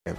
तो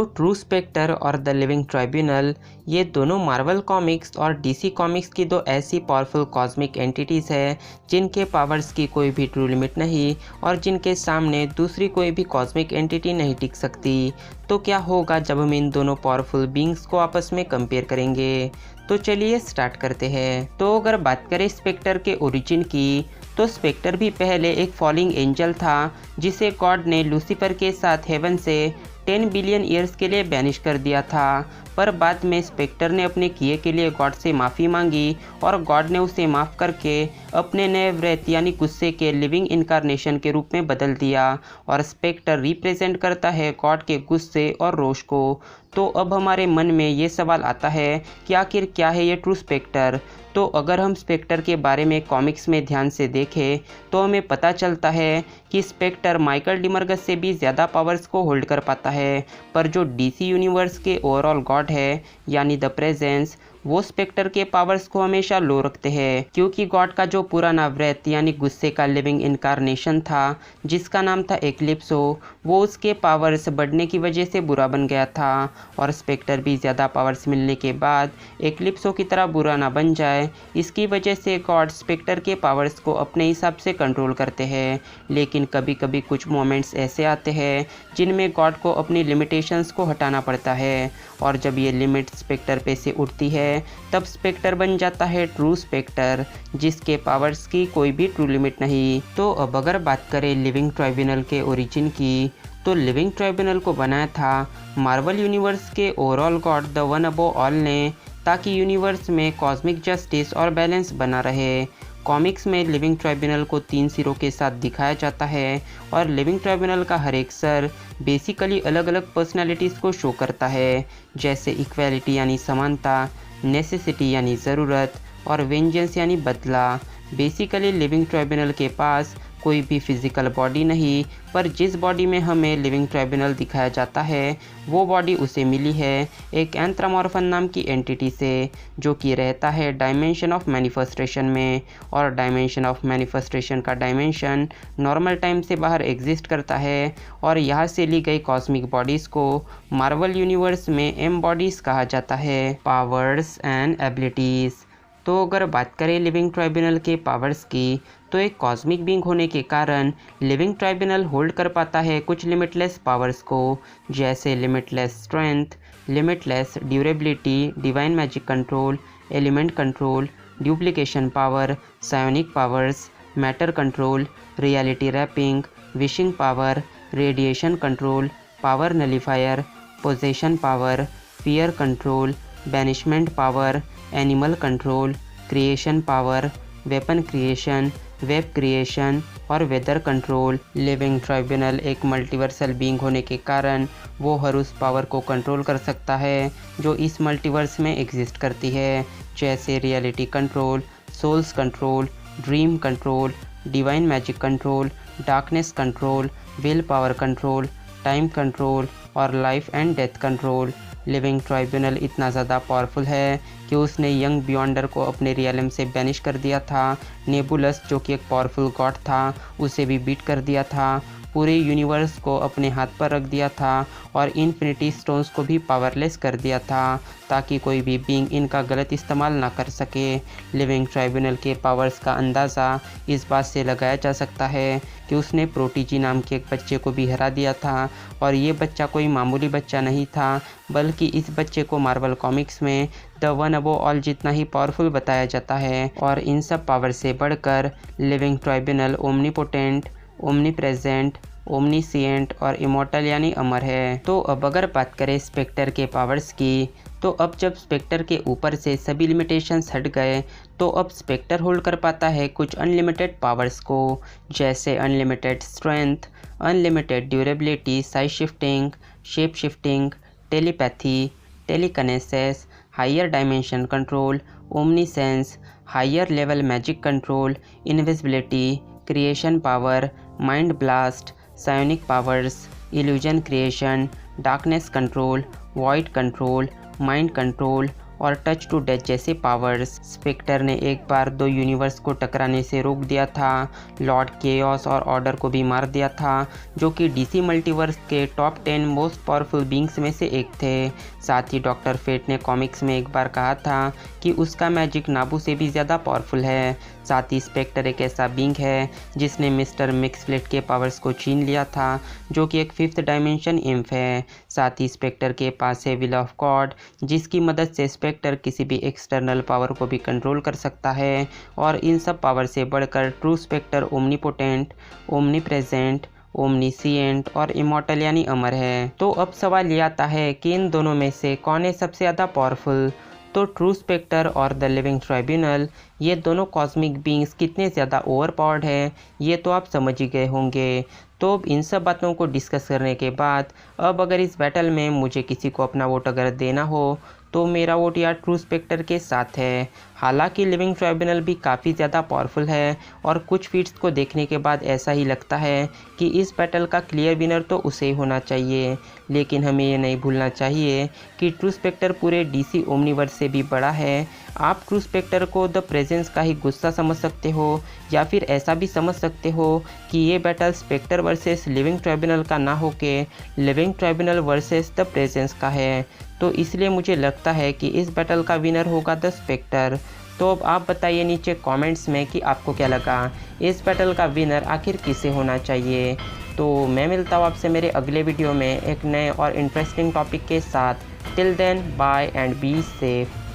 true Spectre और the living tribunal ये दोनों मार्वल कॉमिक्स और डीसी कॉमिक्स की दो ऐसी पावरफुल कॉस्मिक एंटिटीज़ है जिनके पावर्स की कोई भी ट्रू लिमिट नहीं और जिनके सामने दूसरी कोई भी कॉस्मिक एंटिटी नहीं टिक सकती। तो क्या होगा जब हम इन दोनों पावरफुल बींग्स को आपस में कंपेयर करेंगे? तो चलिए स्टार्ट करते हैं। तो अगर बात करें स्पेक्टर के ओरिजिन की, तो स्पेक्टर भी पहले एक फॉलिंग एंजल था जिसे गॉड ने लूसीफर के साथ हेवन से 10 बिलियन ईयर्स के लिए बैनिश कर दिया था। पर बाद में स्पेक्टर ने अपने किए के लिए गॉड से माफ़ी मांगी और गॉड ने उसे माफ़ करके अपने नए व्रेथ यानी गुस्से के लिविंग इनकारनेशन के रूप में बदल दिया और स्पेक्टर रिप्रेजेंट करता है गॉड के गुस्से और रोष को। तो अब हमारे मन में ये सवाल आता है कि आखिर क्या है ये ट्रू स्पेक्टर? तो अगर हम स्पेक्टर के बारे में कॉमिक्स में ध्यान से देखें तो हमें पता चलता है कि स्पेक्टर माइकल डिमर्गस से भी ज़्यादा पावर्स को होल्ड कर पाता है। पर जो डीसी यूनिवर्स के ओवरऑल गॉड है यानी द प्रेजेंस, वो स्पेक्टर के पावर्स को हमेशा लो रखते हैं क्योंकि गॉड का जो पुराना व्रेथ यानी गुस्से का लिविंग इनकारनेशन था जिसका नाम था एक्लिप्सो, वो उसके पावर्स बढ़ने की वजह से बुरा बन गया था और स्पेक्टर भी ज़्यादा पावर्स मिलने के बाद एक्लिप्सो की तरह बुरा ना बन जाए, इसकी वजह से गॉड स्पेक्टर के पावर्स को अपने हिसाब से कंट्रोल करते हैं। लेकिन कभी कभी कुछ मोमेंट्स ऐसे आते हैं जिनमें गॉड को अपनी लिमिटेशंस को हटाना पड़ता है और जब ये लिमिट स्पेक्टर पे से उठती है तब स्पेक्टर बन जाता है ट्रू स्पेक्टर जिसके पावर्स की कोई भी ट्रू लिमिट नहीं। तो अब अगर बात करें लिविंग ट्राइब्यूनल के ओरिजिन की, तो लिविंग ट्राइब्यूनल को बनाया था मार्वल यूनिवर्स के overall God the one above all ने, ताकि यूनिवर्स में कॉस्मिक जस्टिस और बैलेंस बना रहे। कॉमिक्स में लिविंग ट्राइब्यूनल को 3 सिरों के साथ दिखाया जाता है और लिविंग ट्राइब्यूनल का हर एक सर बेसिकली अलग अलग पर्सनालिटीज़ को शो करता है, जैसे इक्वालिटी यानी समानता, नेसेसिटी यानी ज़रूरत और वेंजेंस यानी बदला। बेसिकली लिविंग ट्राइब्यूनल के पास कोई भी फिजिकल बॉडी नहीं, पर जिस बॉडी में हमें लिविंग ट्राइब्यूनल दिखाया जाता है वो बॉडी उसे मिली है एक एंथ्रोमॉर्फन नाम की एंटिटी से जो कि रहता है डायमेंशन ऑफ मैनिफेस्टेशन में, और डायमेंशन ऑफ मैनिफेस्टेशन का डायमेंशन नॉर्मल टाइम से बाहर एग्जिस्ट करता है और यहाँ से ली गई कॉस्मिक बॉडीज़ को मार्वल यूनिवर्स में एम बॉडीज़ कहा जाता है। पावर्स एंड एबिलिटीज़, तो अगर बात करें लिविंग ट्राइब्यूनल के पावर्स की, तो एक कॉस्मिक बीइंग होने के कारण लिविंग ट्राइब्यूनल होल्ड कर पाता है कुछ लिमिटलेस पावर्स को, जैसे limitless strength, limitless durability, divine magic control, element control, duplication power, psionic powers, matter control, reality warping, wishing power, radiation control, power nullifier, possession power, fear control, banishment power, animal control, creation power, weapon creation, web creation और weather control. Living Tribunal एक multiversal being होने के कारण वो हर उस power को control कर सकता है जो इस मल्टीवर्स में एग्जिस्ट करती है, जैसे reality control, souls control, dream control, divine magic control, darkness control, will power control, time control और life and death control. Living Tribunal इतना ज़्यादा पावरफुल है कि उसने यंग बियॉन्डर को अपने रियलम से बैनिश कर दिया था, नेबुलस जो कि एक पावरफुल गॉड था उसे भी बीट कर दिया था, पूरे यूनिवर्स को अपने हाथ पर रख दिया था और इन्फिनिटी स्टोन्स को भी पावरलेस कर दिया था ताकि कोई भी बीइंग इनका गलत इस्तेमाल ना कर सके। लिविंग ट्राइब्यूनल के पावर्स का अंदाज़ा इस बात से लगाया जा सकता है कि उसने प्रोटीजी नाम के एक बच्चे को भी हरा दिया था और ये बच्चा कोई मामूली बच्चा नहीं था, बल्कि इस बच्चे को मार्वल कॉमिक्स में द वन अबव ऑल जितना ही पावरफुल बताया जाता है। और इन सब पावर से बढ़कर living tribunal omnipotent, omnipresent, omniscient और इमॉर्टल यानी अमर है। तो अब अगर बात करें स्पेक्टर के पावर्स की, तो अब जब स्पेक्टर के ऊपर से सभी लिमिटेशंस हट गए तो अब स्पेक्टर होल्ड कर पाता है कुछ अनलिमिटेड पावर्स को, जैसे unlimited strength, unlimited durability, size shifting, shape shifting, telepathy, telekinesis, higher dimension control, omnisense, higher level magic control, invisibility, creation power, mind blast, psionic powers, illusion creation, darkness control, void control, mind control और touch to death जैसे powers. Spectre ने एक बार 2 universe को टकराने से रोक दिया था, लॉर्ड केओस और ऑर्डर को भी मार दिया था, जो कि डीसी मल्टीवर्स के टॉप 10 मोस्ट पावरफुल बींग्स में से एक थे। साथ ही डॉक्टर फेट ने कॉमिक्स में एक बार कहा था कि उसका मैजिक नाबू से भी ज़्यादा पावरफुल है। साथ ही स्पेक्टर एक ऐसा बींग है जिसने मिस्टर मिक्सफ्लेट के पावर्स को छीन लिया था, जो कि एक 5th डायमेंशन इम्प है। साथ ही स्पेक्टर के पास है विल ऑफ गॉड, जिसकी मदद से स्पेक्टर किसी भी एक्सटर्नल पावर को भी कंट्रोल कर सकता है। और इन सब पावर से बढ़कर true Spectre omnipotent, omnipresent, omniscient और इमॉर्टल यानी अमर है। तो अब सवाल ये आता है कि इन दोनों में से कौन है सबसे ज़्यादा पावरफुल। तो ट्रू स्पेक्टर और द लिविंग ट्राइब्यूनल, ये दोनों कॉस्मिक बींग्स कितने ज़्यादा ओवरपावर्ड है ये तो आप समझ ही गए होंगे। तो अब इन सब बातों को डिस्कस करने के बाद अब अगर इस बैटल में मुझे किसी को अपना वोट अगर देना हो तो मेरा वोट यार ट्रू स्पेक्टर के साथ है। हालांकि लिविंग ट्राइब्यूनल भी काफ़ी ज़्यादा पावरफुल है और कुछ फीट्स को देखने के बाद ऐसा ही लगता है कि इस बैटल का क्लियर विनर तो उसे ही होना चाहिए। लेकिन हमें ये नहीं भूलना चाहिए कि ट्रू स्पेक्टर पूरे डीसी ओमनीवर्स से भी बड़ा है। आप ट्रू स्पेक्टर को द प्रेजेंस का ही गुस्सा समझ सकते हो या फिर ऐसा भी समझ सकते हो कि ये battle spectre versus living tribunal का ना होके living tribunal versus the presence का है। तो इसलिए मुझे लगता है कि इस बैटल का विनर होगा द स्पेक्टर। तो अब आप बताइए नीचे कमेंट्स में कि आपको क्या लगा, इस बैटल का विनर आखिर किसे होना चाहिए। तो मैं मिलता हूँ आपसे मेरे अगले वीडियो में एक नए और इंटरेस्टिंग टॉपिक के साथ। Till then bye and be safe.